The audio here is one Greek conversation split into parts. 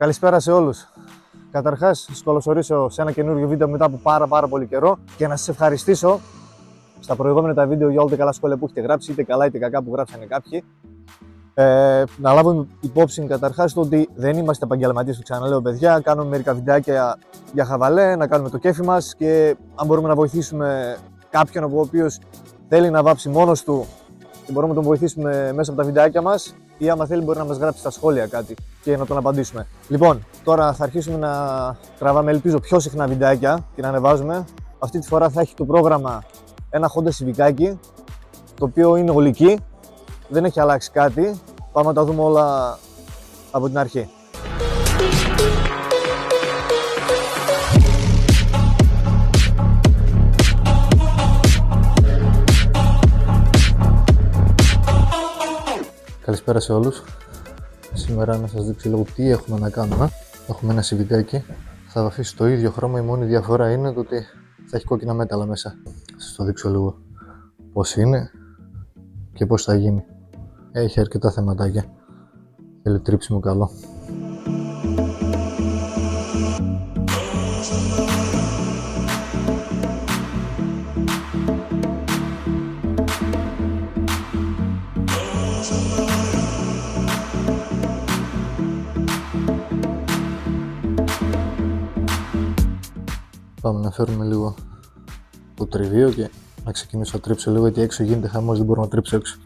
Καλησπέρα σε όλους. Καταρχάς, σας καλωσορίσω σε ένα καινούργιο βίντεο μετά από πάρα πολύ καιρό και να σας ευχαριστήσω στα προηγούμενα τα βίντεο για όλα τα καλά σχόλια που έχετε γράψει, είτε καλά είτε κακά που γράψανε κάποιοι. Να λάβουμε υπόψη καταρχάς το ότι δεν είμαστε επαγγελματίες, το ξαναλέω παιδιά. Κάνουμε μερικά βιντεάκια για χαβαλέ, να κάνουμε το κέφι μας και αν μπορούμε να βοηθήσουμε κάποιον ο οποίος θέλει να βάψει μόνος του και μπορούμε να τον βοηθήσουμε μέσα από τα βιντεάκια μας, ή άμα θέλει μπορεί να μας γράψει στα σχόλια κάτι και να τον απαντήσουμε. Λοιπόν, τώρα θα αρχίσουμε να τραβάμε, ελπίζω, πιο συχνά βιντεάκια και να ανεβάζουμε. Αυτή τη φορά θα έχει το πρόγραμμα ένα Honda Civicάκι, το οποίο είναι ολική, δεν έχει αλλάξει κάτι. Πάμε να τα δούμε όλα από την αρχή. Καλησπέρα σε όλους. Σήμερα να σας δείξω λίγο τι έχουμε να κάνουμε. Έχουμε ένα Civicάκι, θα βαφήσει το ίδιο χρώμα, η μόνη διαφορά είναι το ότι θα έχει κόκκινα μέταλλα μέσα. Θα σας το δείξω λίγο πώς είναι και πώς θα γίνει. Έχει αρκετά θεματάκια. Θέλει τρίψιμο καλό. Πάμε να φέρουμε λίγο το τριβείο και να ξεκινήσω να τρίψω λίγο, γιατί έξω γίνεται χαμός, δεν μπορώ να τρίψω έξω.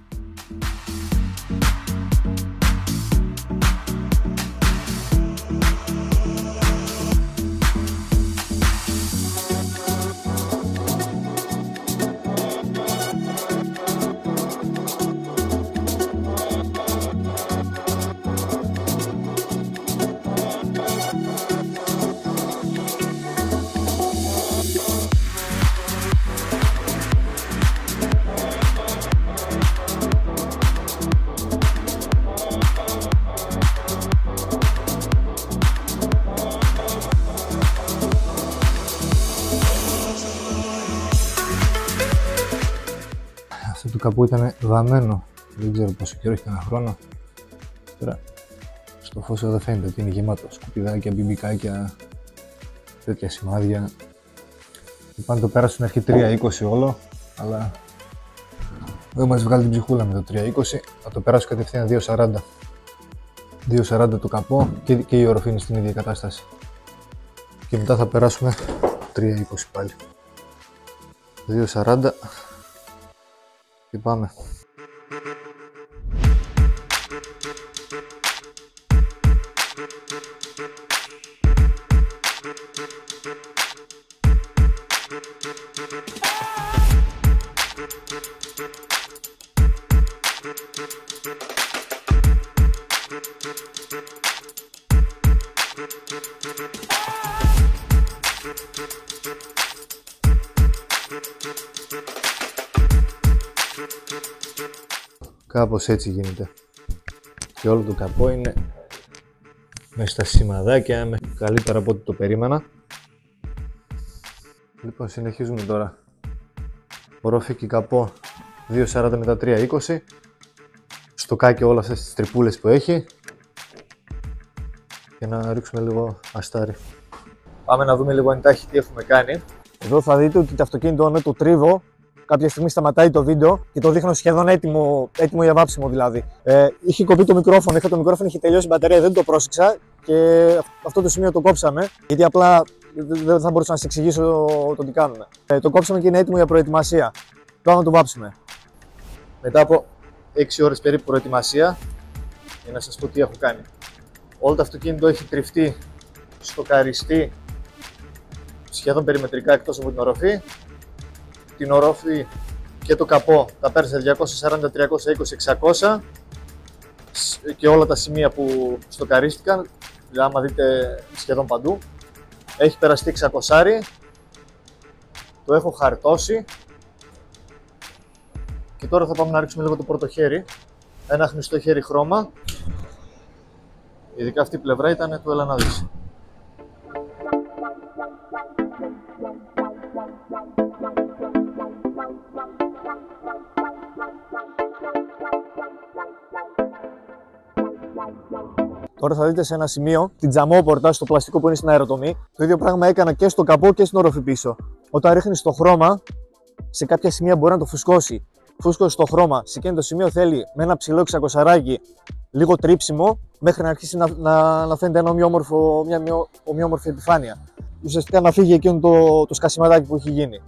Το καπού ήταν βαμμένο, δεν ξέρω πόσο καιρό, έχει ένα χρόνο. Τώρα στο φως εδώ φαίνεται ότι είναι γεμάτο σκουπιδάκια, μπιμπικάκια, τέτοια σημάδια. Λοιπόν, το πέρασε στην αρχή 320 όλο, αλλά δεν μας βγάλει την ψυχούλα με το 320, θα το περάσω κατευθείαν 240. 240 το καπό και η οροφή είναι στην ίδια κατάσταση. Και μετά θα περάσουμε 320 πάλι. 240 και πάμε. Κάπως έτσι γίνεται. Και όλο το καπό είναι με στα σημαδάκια, καλύτερα από ό,τι το περίμενα. Λοιπόν, συνεχίζουμε τώρα. Ορόφη και καπό 240 με τα 320. Στοκάκι όλα αυτές τις τρυπούλες που έχει. Και να ρίξουμε λίγο αστάρι. Πάμε να δούμε λίγο εντάχει τι έχουμε κάνει. Εδώ θα δείτε ότι το αυτοκίνητο με το τρίβο κάποια στιγμή σταματάει το βίντεο και το δείχνω σχεδόν έτοιμο για βάψιμο δηλαδή. Είχε κοπεί το μικρόφωνο, το μικρόφωνο είχε τελειώσει η μπαταρία, δεν το πρόσεξα και αυτό το σημείο το κόψαμε, γιατί απλά δεν θα μπορούσα να σας εξηγήσω το τι κάνουμε. Το κόψαμε και είναι έτοιμο για προετοιμασία. Πάμε να το βάψουμε. Μετά από 6 ώρες περίπου προετοιμασία, για να σας πω τι έχω κάνει. Όλο το αυτοκίνητο έχει τριφτεί, στοκαριστεί σχεδόν περιμετρικά εκτός από την οροφή. Την ορόφη και το καπό τα πέρασα 240, 320, 600 και όλα τα σημεία που στοκαρίστηκαν, δηλαδή άμα δείτε σχεδόν παντού. Έχει περαστεί 600, το έχω χαρτώσει και τώρα θα πάμε να ρίξουμε λίγο το πρώτο χέρι, ένα χνηστό χέρι χρώμα, ειδικά αυτή η πλευρά ήταν το έλα να δεις. Τώρα θα δείτε σε ένα σημείο την τζαμόπορτα στο πλαστικό που είναι στην αεροτομή. Το ίδιο πράγμα έκανα και στο καπό και στην όροφη πίσω. Όταν ρίχνεις το χρώμα, σε κάποια σημεία μπορεί να το φουσκώσει. Φούσκωσε στο χρώμα. Σε εκείνο το σημείο θέλει με ένα ψηλό 600 λίγο τρίψιμο μέχρι να αρχίσει να φαίνεται ένα μια ομοιόμορφη επιφάνεια. Ουσιαστικά να φύγει εκείνο το σκασιματάκι που έχει γίνει.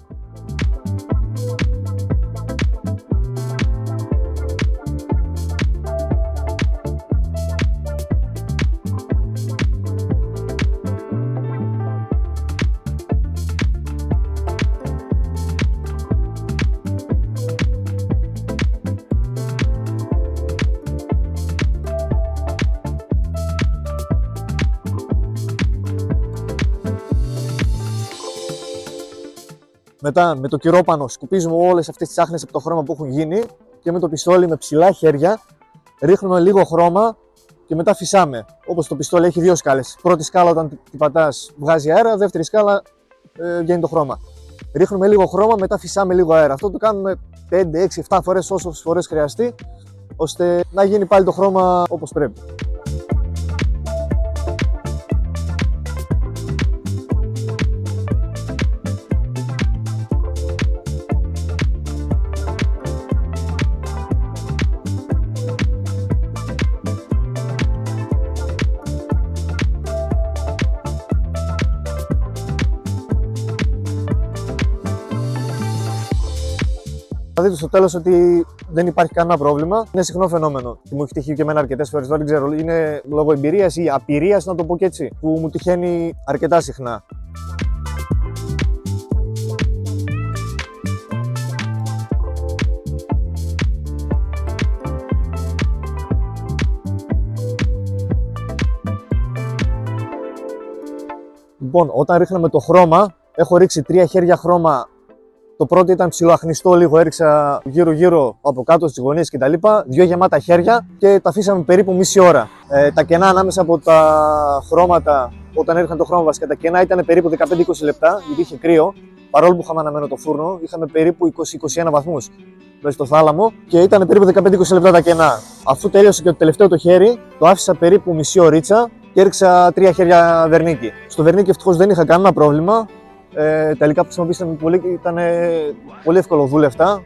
Μετά με το κυρόπανο σκουπίζουμε όλες αυτές τις άχνες από το χρώμα που έχουν γίνει και με το πιστόλι με ψηλά χέρια ρίχνουμε λίγο χρώμα και μετά φυσάμε. Όπως το πιστόλι έχει δύο σκάλες. Πρώτη σκάλα όταν την πατάς βγάζει αέρα, δεύτερη σκάλα βγαίνει το χρώμα. Ρίχνουμε λίγο χρώμα, μετά φυσάμε λίγο αέρα. Αυτό το κάνουμε 5, 6, 7 φορές όσες φορές χρειαστεί, ώστε να γίνει πάλι το χρώμα όπως πρέπει. Θα δείτε στο τέλος ότι δεν υπάρχει κανένα πρόβλημα. Είναι συχνό φαινόμενο. Μου έχει τυχεί και εμένα αρκετές φορές. Δεν ξέρω, είναι λόγω εμπειρίας ή απειρίας, να το πω και έτσι, που μου τυχαίνει αρκετά συχνά. Λοιπόν, όταν ρίχναμε το χρώμα, έχω ρίξει 3 χέρια χρώμα. Το πρώτο ήταν ψιλοαχνιστό, λίγο έριξα γύρω-γύρω από κάτω στις γωνίες κτλ. 2 γεμάτα χέρια και τα αφήσαμε περίπου μισή ώρα. Τα κενά ανάμεσα από τα χρώματα, όταν έριχναν το χρώμα βασικά, τα κενά ήταν περίπου 15-20 λεπτά, γιατί είχε κρύο. Παρόλο που είχαμε αναμένο το φούρνο, είχαμε περίπου 20-21 βαθμούς στο θάλαμο και ήταν περίπου 15-20 λεπτά τα κενά. Αφού τελείωσε και το τελευταίο το χέρι, το άφησα περίπου μισή ωρίτσα και έριξα 3 χέρια βερνίκι. Στο βερνίκι ευτυχώς δεν είχα κανένα πρόβλημα. Τα υλικά που χρησιμοποιήσαμε πολύ ήταν πολύ εύκολο δούλευτα.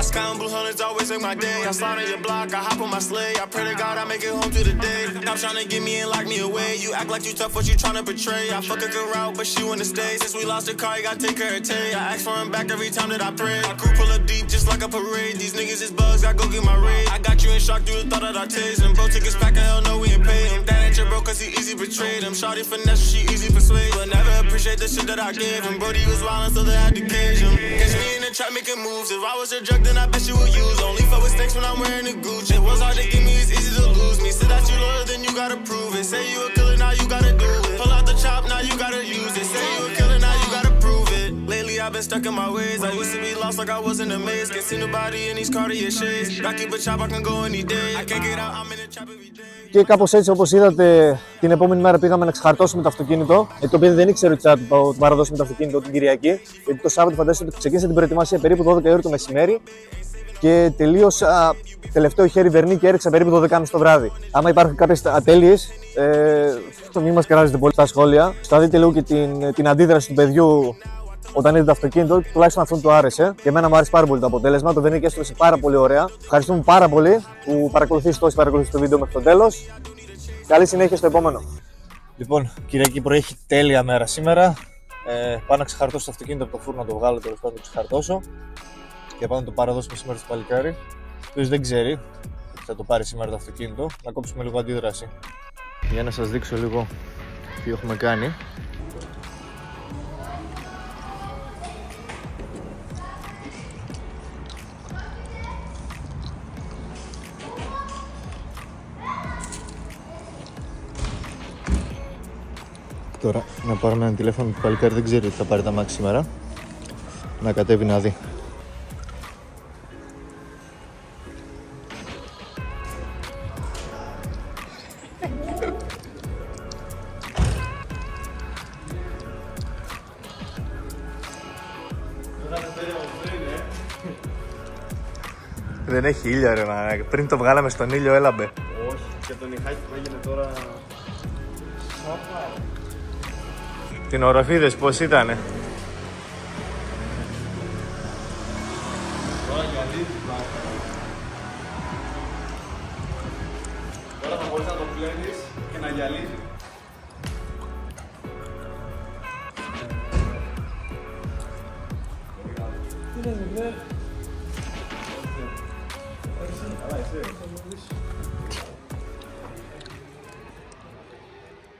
I scout blue hunters always make my day. I slide on your block, I hop on my sleigh. I pray to God I make it home to the day. Stop trying to get me and lock me away. You act like you tough, what you trying to betray? I fuck a good route, but she wanna stay. Since we lost the car, you gotta take care of Tay. I ask for him back every time that I pray. My crew pull up deep just like a parade. These niggas is bugs, I go get my raid. I got you in shock through the thought that I tased him. Bro, tickets back, hell no, we ain't pay him. That ain't your bro, cause he easy betrayed him. Shawty finesse, she easy persuade. But never appreciate the shit that I gave him. Brody was wildin', so they had to cage him. Catch me in the trap making moves. If I was a drug, then I bet you would use. Only fuck with stakes when I'm wearing a Gucci. It was hard to get me, it's easy to lose me. Say that you loyal, then you gotta prove it. Say you a killer, now you gotta do it. Pull out the chop, now you gotta use it. Say you a killer, now you gotta prove it. Lately I've been stuck in my ways. I used to be lost like I was in a maze. Can't see nobody in these Cartier shades. I keep a chop, I can go any day. I can't get out, I'm in the trap every day. Και κάπως έτσι, όπως είδατε, την επόμενη μέρα πήγαμε να ξεχαρτώσουμε το αυτοκίνητο. Το οποίο δεν ήξερε ότι θα του παραδώσουμε το αυτοκίνητο την Κυριακή. Γιατί το Σάββατο φαντάζομαι ότι ξεκίνησε την προετοιμασία περίπου 12 ώρα το μεσημέρι. Και τελείωσα τελευταίο χέρι βερνί και έριξα περίπου 12.30 το βράδυ. Άμα υπάρχουν κάποιες ατέλειες, μην μας κράζετε πολύ στα σχόλια. Θα δείτε λίγο και την αντίδραση του παιδιού όταν είδε το αυτοκίνητο. Τουλάχιστον αυτόν του άρεσε. Και εμένα μου άρεσε πάρα πολύ το αποτέλεσμα. Το βερνί έστρωσε πάρα πολύ ωραία. Ευχαριστούμε πάρα πολύ που παρακολουθήσετε όσοι παρακολουθήσετε το βίντεο μέχρι το τέλος. Καλή συνέχεια στο επόμενο. Λοιπόν, Κυριακή πρωί έχει τέλεια μέρα σήμερα. Πάω να ξεχαρτώσω το αυτοκίνητο από το φούρνο, να το βγάλω τέλος πάντων, να το ξεχαρτώσω. Και πάω να το παραδώσουμε σήμερα στο παλικάρι. Ποιος δεν ξέρει ότι θα το πάρει σήμερα το αυτοκίνητο. Να κόψουμε λίγο αντίδραση. Για να σας δείξω λίγο τι έχουμε κάνει. Τώρα να πάρουμε ένα τηλέφωνο του παλικάρι, δεν ξέρει ότι θα πάρει τα μάξι σήμερα. Να κατέβει να δει. Δεν έχει ήλιο ρε μάνα. Πριν το βγάλαμε στον ήλιο έλαμπε. Όχι, και το νυχάκι που έγινε τώρα. Την οροφή είδες πως ήτανε. Τώρα γυαλίζει πλάκα. Τώρα θα μπορείς να το πλένεις και να γυαλίζει. Τι είναι,